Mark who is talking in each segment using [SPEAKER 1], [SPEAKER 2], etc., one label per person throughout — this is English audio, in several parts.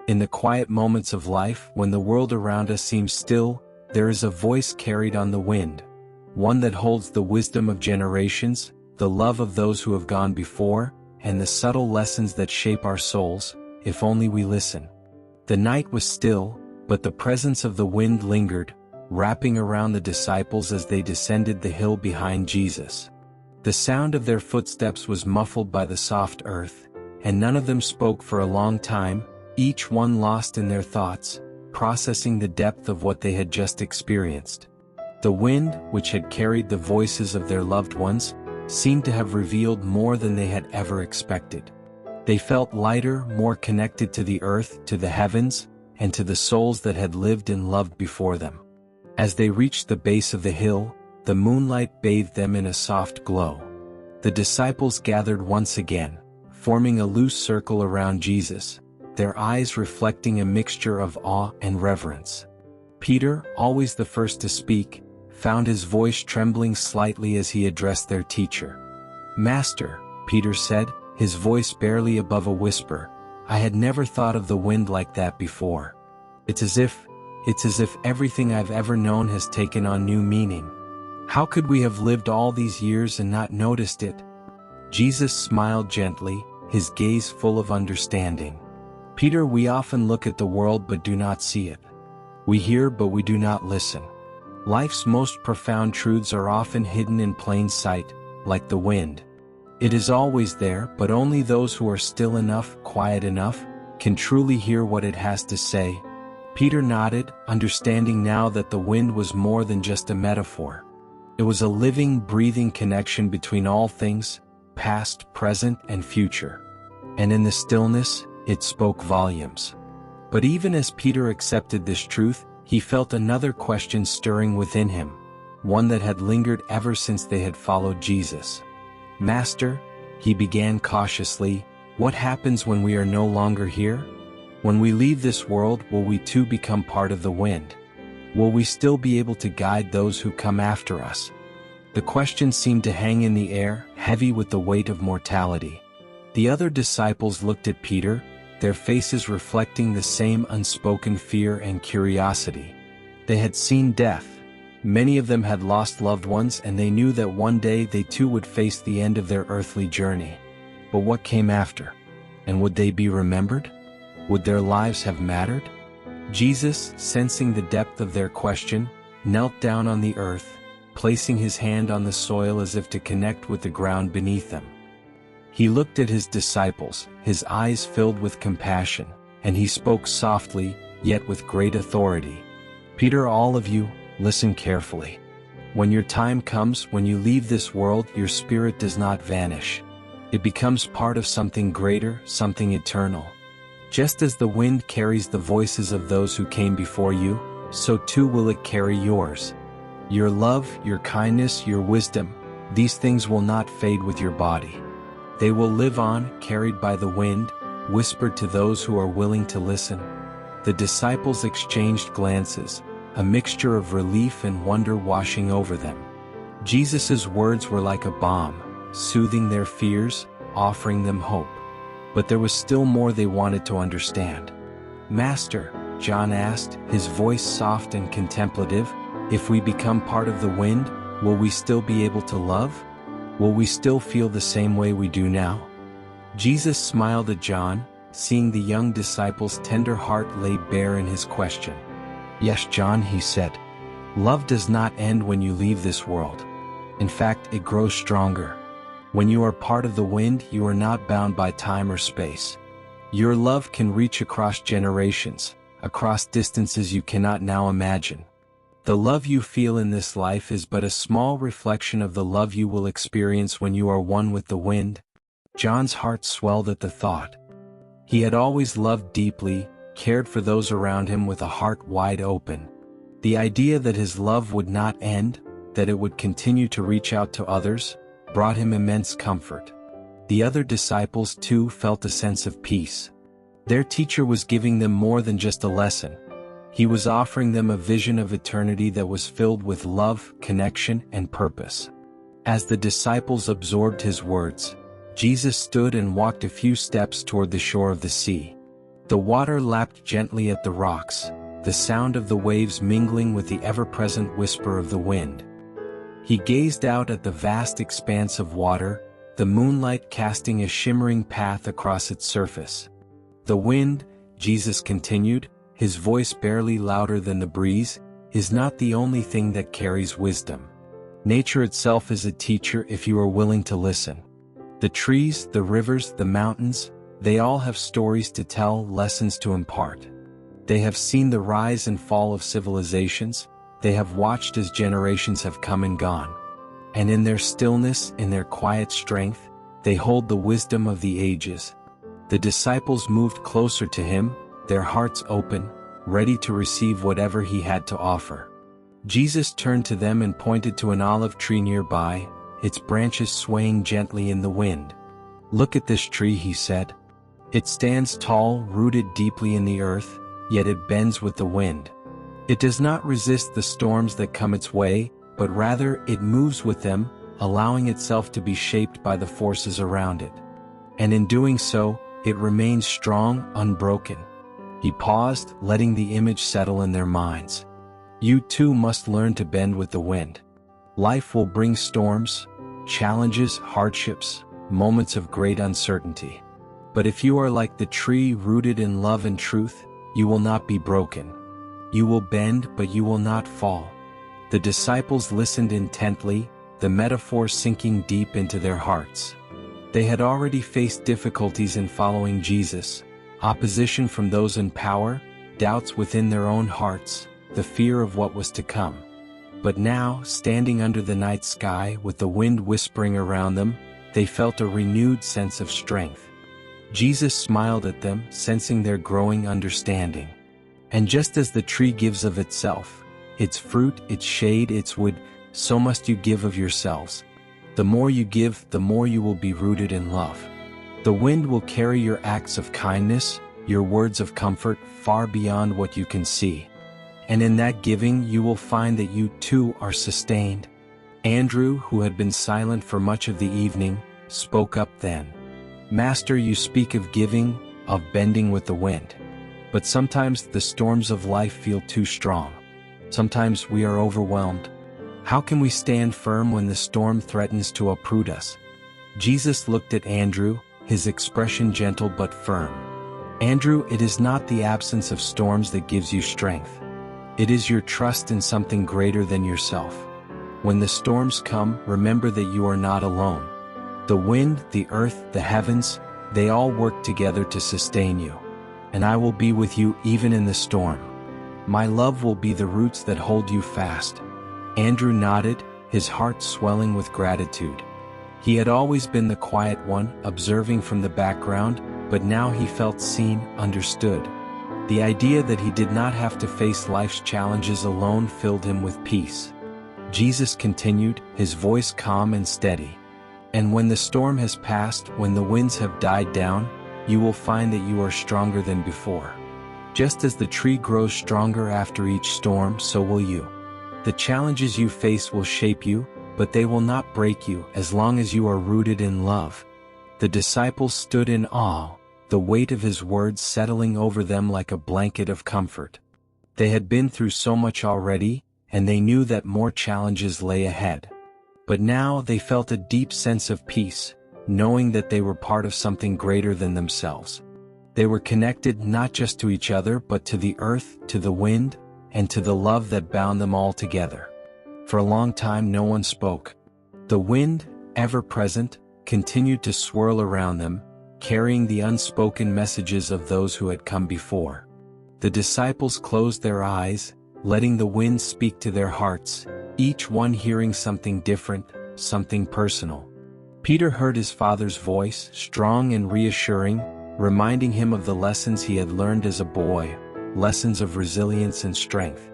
[SPEAKER 1] In the quiet moments of life, when the world around us seems still, there is a voice carried on the wind, one that holds the wisdom of generations, the love of those who have gone before, and the subtle lessons that shape our souls, if only we listen. The night was still, but the presence of the wind lingered, wrapping around the disciples as they descended the hill behind Jesus. The sound of their footsteps was muffled by the soft earth, and none of them spoke for a long time, each one lost in their thoughts, processing the depth of what they had just experienced. The wind, which had carried the voices of their loved ones, seemed to have revealed more than they had ever expected. They felt lighter, more connected to the earth, to the heavens, and to the souls that had lived and loved before them. As they reached the base of the hill, the moonlight bathed them in a soft glow. The disciples gathered once again, forming a loose circle around Jesus, their eyes reflecting a mixture of awe and reverence. Peter, always the first to speak, found his voice trembling slightly as he addressed their teacher. "Master," Peter said, his voice barely above a whisper, "I had never thought of the wind like that before. It's as if everything I've ever known has taken on new meaning. How could we have lived all these years and not noticed it?" Jesus smiled gently, his gaze full of understanding. "Peter, we often look at the world but do not see it. We hear but we do not listen. Life's most profound truths are often hidden in plain sight, like the wind. It is always there, but only those who are still enough, quiet enough, can truly hear what it has to say." Peter nodded, understanding now that the wind was more than just a metaphor. It was a living, breathing connection between all things, past, present, and future. And in the stillness, it spoke volumes. But even as Peter accepted this truth, he felt another question stirring within him, one that had lingered ever since they had followed Jesus. "Master," he began cautiously, "what happens when we are no longer here? When we leave this world, will we too become part of the wind? Will we still be able to guide those who come after us?" The question seemed to hang in the air, heavy with the weight of mortality. The other disciples looked at Peter, their faces reflecting the same unspoken fear and curiosity. They had seen death. Many of them had lost loved ones, and they knew that one day they too would face the end of their earthly journey. But what came after? And would they be remembered? Would their lives have mattered? Jesus, sensing the depth of their question, knelt down on the earth, placing his hand on the soil as if to connect with the ground beneath them. He looked at his disciples, his eyes filled with compassion, and he spoke softly, yet with great authority. "Peter, all of you, listen carefully. When your time comes, when you leave this world, your spirit does not vanish. It becomes part of something greater, something eternal. Just as the wind carries the voices of those who came before you, so too will it carry yours. Your love, your kindness, your wisdom, these things will not fade with your body. They will live on, carried by the wind, whispered to those who are willing to listen." The disciples exchanged glances, a mixture of relief and wonder washing over them. Jesus' words were like a balm, soothing their fears, offering them hope. But there was still more they wanted to understand. "Master," John asked, his voice soft and contemplative, "if we become part of the wind, will we still be able to love? Will we still feel the same way we do now?" Jesus smiled at John, seeing the young disciple's tender heart lay bare in his question. "Yes, John," he said. "Love does not end when you leave this world. In fact, it grows stronger. When you are part of the wind, you are not bound by time or space. Your love can reach across generations, across distances you cannot now imagine. The love you feel in this life is but a small reflection of the love you will experience when you are one with the wind." John's heart swelled at the thought. He had always loved deeply, cared for those around him with a heart wide open. The idea that his love would not end, that it would continue to reach out to others, brought him immense comfort. The other disciples too felt a sense of peace. Their teacher was giving them more than just a lesson. He was offering them a vision of eternity that was filled with love, connection, and purpose. As the disciples absorbed his words, Jesus stood and walked a few steps toward the shore of the sea. The water lapped gently at the rocks, the sound of the waves mingling with the ever-present whisper of the wind. He gazed out at the vast expanse of water, the moonlight casting a shimmering path across its surface. The wind, Jesus continued, his voice barely louder than the breeze, is not the only thing that carries wisdom. Nature itself is a teacher if you are willing to listen. The trees, the rivers, the mountains, they all have stories to tell, lessons to impart. They have seen the rise and fall of civilizations, they have watched as generations have come and gone. And in their stillness, in their quiet strength, they hold the wisdom of the ages. The disciples moved closer to him, their hearts open, ready to receive whatever he had to offer. Jesus turned to them and pointed to an olive tree nearby, its branches swaying gently in the wind. "Look at this tree," he said. "It stands tall, rooted deeply in the earth, yet it bends with the wind. It does not resist the storms that come its way, but rather it moves with them, allowing itself to be shaped by the forces around it. And in doing so, it remains strong, unbroken." He paused, letting the image settle in their minds. You too must learn to bend with the wind. Life will bring storms, challenges, hardships, moments of great uncertainty. But if you are like the tree rooted in love and truth, you will not be broken. You will bend, but you will not fall. The disciples listened intently, the metaphor sinking deep into their hearts. They had already faced difficulties in following Jesus, opposition from those in power, doubts within their own hearts, the fear of what was to come. But now, standing under the night sky with the wind whispering around them, they felt a renewed sense of strength. Jesus smiled at them, sensing their growing understanding. And just as the tree gives of itself, its fruit, its shade, its wood, so must you give of yourselves. The more you give, the more you will be rooted in love. The wind will carry your acts of kindness, your words of comfort, far beyond what you can see. And in that giving you will find that you too are sustained. Andrew, who had been silent for much of the evening, spoke up then. "Master, you speak of giving, of bending with the wind. But sometimes the storms of life feel too strong. Sometimes we are overwhelmed. How can we stand firm when the storm threatens to uproot us?" Jesus looked at Andrew, his expression gentle but firm. "Andrew, it is not the absence of storms that gives you strength. It is your trust in something greater than yourself. When the storms come, remember that you are not alone. The wind, the earth, the heavens, they all work together to sustain you. And I will be with you even in the storm. My love will be the roots that hold you fast." Andrew nodded, his heart swelling with gratitude. He had always been the quiet one, observing from the background, but now he felt seen, understood. The idea that he did not have to face life's challenges alone filled him with peace. Jesus continued, his voice calm and steady. "And when the storm has passed, when the winds have died down, you will find that you are stronger than before. Just as the tree grows stronger after each storm, so will you. The challenges you face will shape you, but they will not break you as long as you are rooted in love." The disciples stood in awe, the weight of his words settling over them like a blanket of comfort. They had been through so much already, and they knew that more challenges lay ahead. But now they felt a deep sense of peace, knowing that they were part of something greater than themselves. They were connected not just to each other but to the earth, to the wind, and to the love that bound them all together. For a long time no one spoke. The wind, ever present, continued to swirl around them, carrying the unspoken messages of those who had come before. The disciples closed their eyes, letting the wind speak to their hearts, each one hearing something different, something personal. Peter heard his Father's voice, strong and reassuring, reminding him of the lessons he had learned as a boy, lessons of resilience and strength.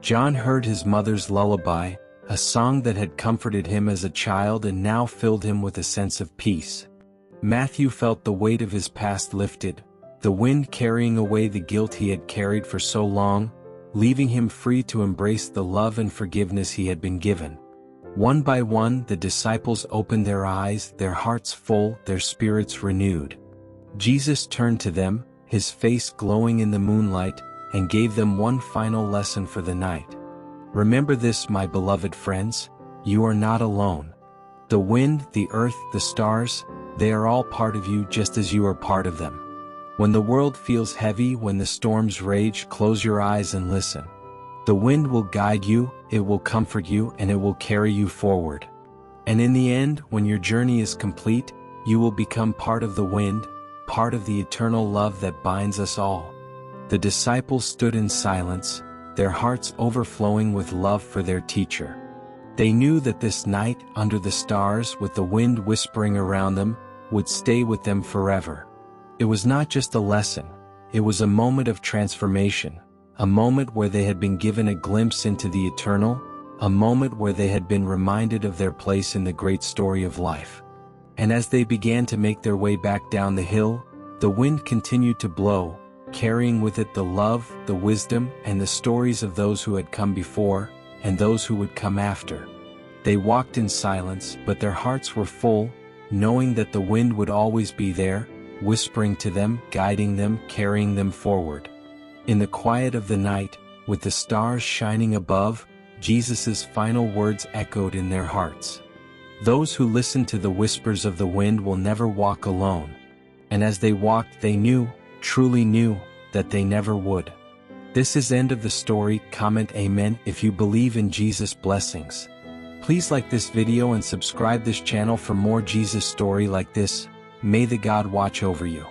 [SPEAKER 1] John heard his mother's lullaby, a song that had comforted him as a child and now filled him with a sense of peace. Matthew felt the weight of his past lifted, the wind carrying away the guilt he had carried for so long, leaving him free to embrace the love and forgiveness he had been given. One by one the disciples opened their eyes, their hearts full, their spirits renewed. Jesus turned to them, his face glowing in the moonlight, and gave them one final lesson for the night. Remember this, my beloved friends, you are not alone. The wind, the earth, the stars, they are all part of you just as you are part of them. When the world feels heavy, when the storms rage, close your eyes and listen. The wind will guide you, it will comfort you, and it will carry you forward. And in the end, when your journey is complete, you will become part of the wind, part of the eternal love that binds us all. The disciples stood in silence, their hearts overflowing with love for their teacher. They knew that this night, under the stars, with the wind whispering around them, would stay with them forever. It was not just a lesson, it was a moment of transformation, a moment where they had been given a glimpse into the eternal, a moment where they had been reminded of their place in the great story of life. And as they began to make their way back down the hill, the wind continued to blow, carrying with it the love, the wisdom, and the stories of those who had come before, and those who would come after. They walked in silence, but their hearts were full, knowing that the wind would always be there, whispering to them, guiding them, carrying them forward. In the quiet of the night, with the stars shining above, Jesus' final words echoed in their hearts. Those who listen to the whispers of the wind will never walk alone. And as they walked, they knew, truly knew, that they never would. This is end of the story. Comment amen if you believe in Jesus' blessings. Please like this video and subscribe this channel for more Jesus story like this. May the God watch over you.